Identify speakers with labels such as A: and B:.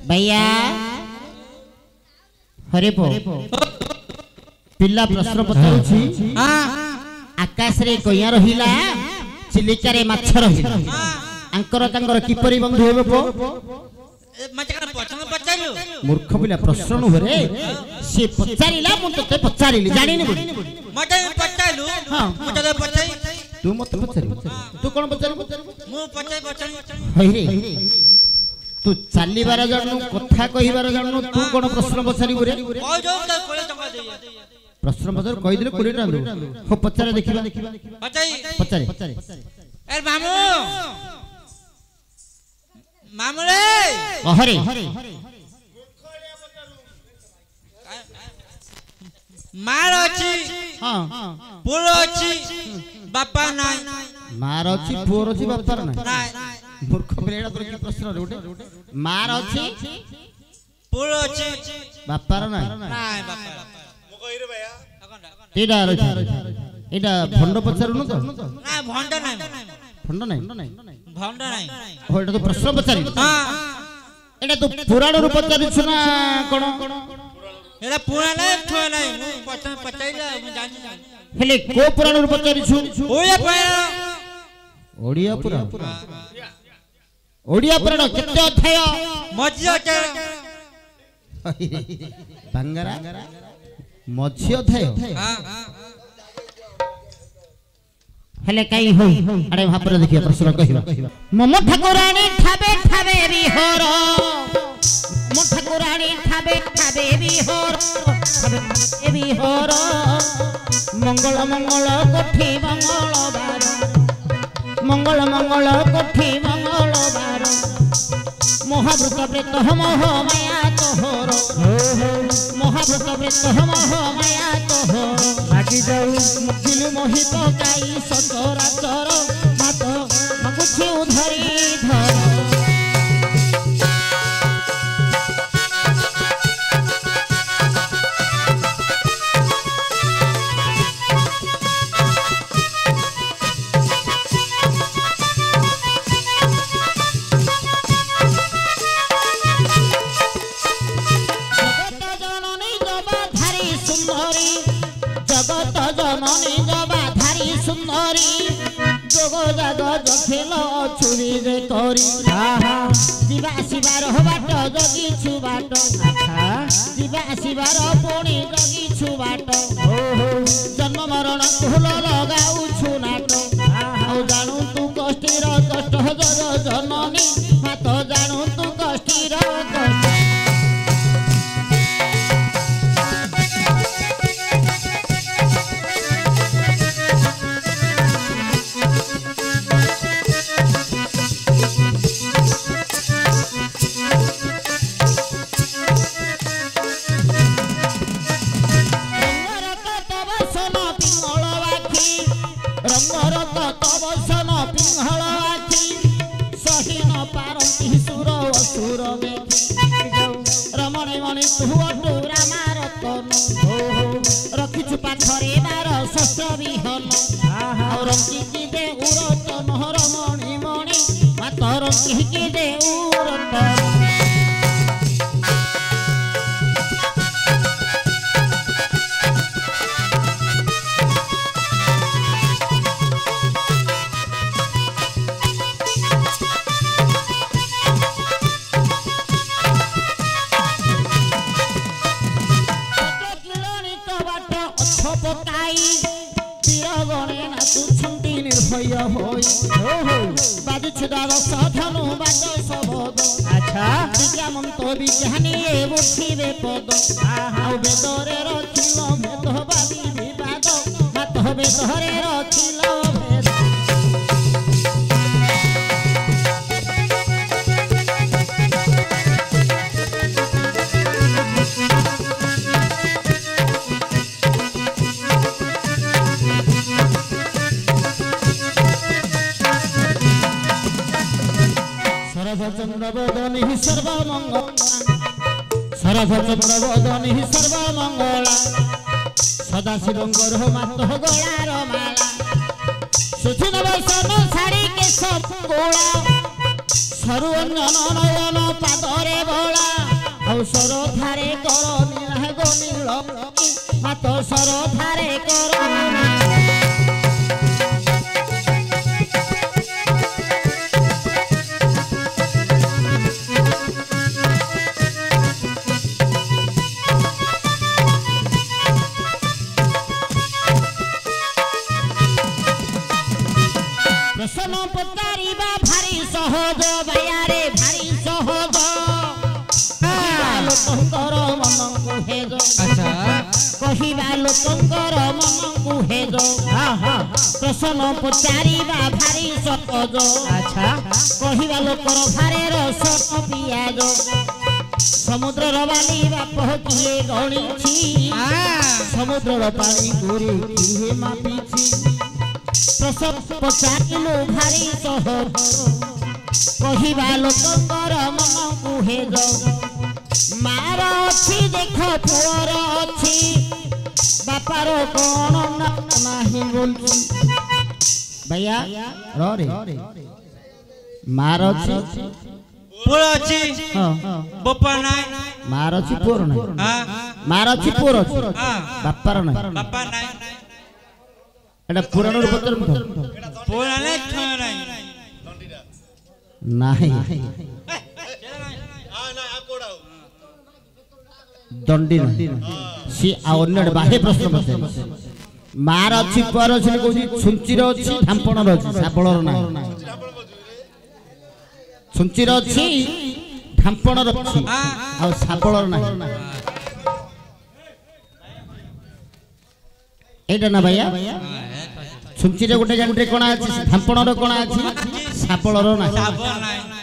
A: भैया हरे पो पिल्ला प्रश्न पचारुछि आकाश रे कइया रहिला चिलिका रे माछ रहिला आंकर तांकर किपरि बंधु हेबे पो मूर्ख पिला प्रश्न नुहरे से पचारिला मु तते पचारिली जानिनी
B: मते पचाइलु हां मु तते पचाइ
A: तू मत पचारि तू कोन पचारि
B: मु पचाइ
A: हई रे तू चालीबार जानू कथा कहिबार जानू तू कोन प्रश्न पचारिबु रे
B: ओ जो कोले टका देई
A: प्रश्न पचार कहि दिले 20 टका हो पचारे देखिबा पचाइ पचारे
B: ए मामू मामू रे
A: कहरे
B: मार अछि
A: हां
B: पुर अछि बापा नाय
A: मार अछि पुर अछि बापा नाय मूर्ख पिलेडा तोर की प्रश्न रे उठे मार अछि
B: पुर अछि
A: बापा नाय
B: नाय बापा
C: मो कहि रे भैया
A: एडा एडा भंड पचारु न तो
B: ना भंड नाय
A: भंड नाय
B: भंड नाय
A: हो एटा तो प्रश्न पचारि
B: हां
A: एटा तो पुराण रूप पचारि छु ना कोन
B: एला पुराण नाय ठो नाय मु पचाइला मु जानि
A: हेले को पुराण रूप पचारि छु
B: ओया पुराण
A: ओडिया पुराण ओडिया पुराण केते अध्याय
B: मझी अध्याय
A: बांगारा मझी अध्याय
B: हां
A: हेले काई होई अरे भापर देखिया प्रश्न कहिबा मम ठाकुराणी ठाबे ठाबे बिहर मम ठाकुराणी ठाबे ठाबे बिहर ठाबे बिहर मंगल मंगल कोठी मंगलबार मंगल मंगल कोठी मंगलबार महाव्रत व्रत मोह माया तोहर महाव्रत व्रत मोह माया तोहर लागी जाऊ मुखिल मोहित काई सचराचर मात मगुछि उधरी धर जननी जबाधारी सुंदरी जोग जाग जखेल छुरी रे तोरी दिवा शिवार बाट जगी छु बाट दिवा शिवार पुणी जगी छु बाट जन्म मरण फूल लगाऊ छु नाट आउ जानू तू कष्टीर कष्ट जग जननी हाथ जानू तू कष्टीर कष्ट रखिछु पाखरे बार शस्य विहन रंगी दे उरत नहर मणि मणि मात रंगी दे उरत साधनु बाज सबद अच्छा विज्ञामंत विज्ञानी ए बुझिबे पद आउ बेदरे रखिलो भेदवादी विवाद मात बेदरे रखिलो भेद चंद्रवदनी सर्वमंगला शरद चंद्रवदनी सर्वमंगला सदाशिवंकर मात गलार माला सुचिन बसन शाड़ी के सब गोला सरु अंजन नयन पादरे भोला শ্রদ্ধারে করণী না গো নীলমণি মাত শ্রদ্ধারে করণী প্রশ্ন পচারিবা ভারি সহজ বায়ারে ভারি সহজ ଲୋକଙ୍କର ମନକୁ ହେଜ କହିବା ଲୋକଙ୍କର ମନକୁ ହେଜ ପ୍ରଶ୍ନ ପଚାରିବା ଭାରି ସହଜ କହିବା ଲୋକର ଭାରେ ରସ ପିଆଜ ସମୁଦ୍ରର ବାଲି ବାପ କିଏ ଗଣିଛି ସମୁଦ୍ରର ପାଣି ଗୋରେ କିଏ ମାପିଛି ପ୍ରଶ୍ନ ପଚାରିଲୁ ଭାରି ସହଜ କହିବା ଲୋକଙ୍କର ମନକୁ ହେଜ ମାର ଅଛି ଦେଖ ପୁଅର ଅଛି ବାପାର କଣ ନାହିଁ ବୋଲଛି ଭैया ରେ ମାର ଅଛି
B: ପୁଅ ଅଛି ବାପା ନାହିଁ
A: ମାର ଅଛି ପୁଅର ନାହିଁ ମାର ଅଛି ପୁଅର ଅଛି ବାପାର ନାହିଁ
B: ବାପା ନାହିଁ
A: ଏଟା ପୁରାଣର ପତ୍ର
B: ପୁଅ ନାହିଁ ଠୁଆ ନାହିଁ
A: ନାହିଁ दंडी सी अन्य बाह्य प्रश्न पचार मार अच्छी पुआर अच्छी कौन छुंचीर अच्छी ढांपणर अच्छी साबलर ना छुंचीर अच्छी ढांपणर अच्छी आ साबलर ना एटा ना भैया छुंचीर गोटे जानते कोना अछि ढांपणर कोना अछि साबलर ना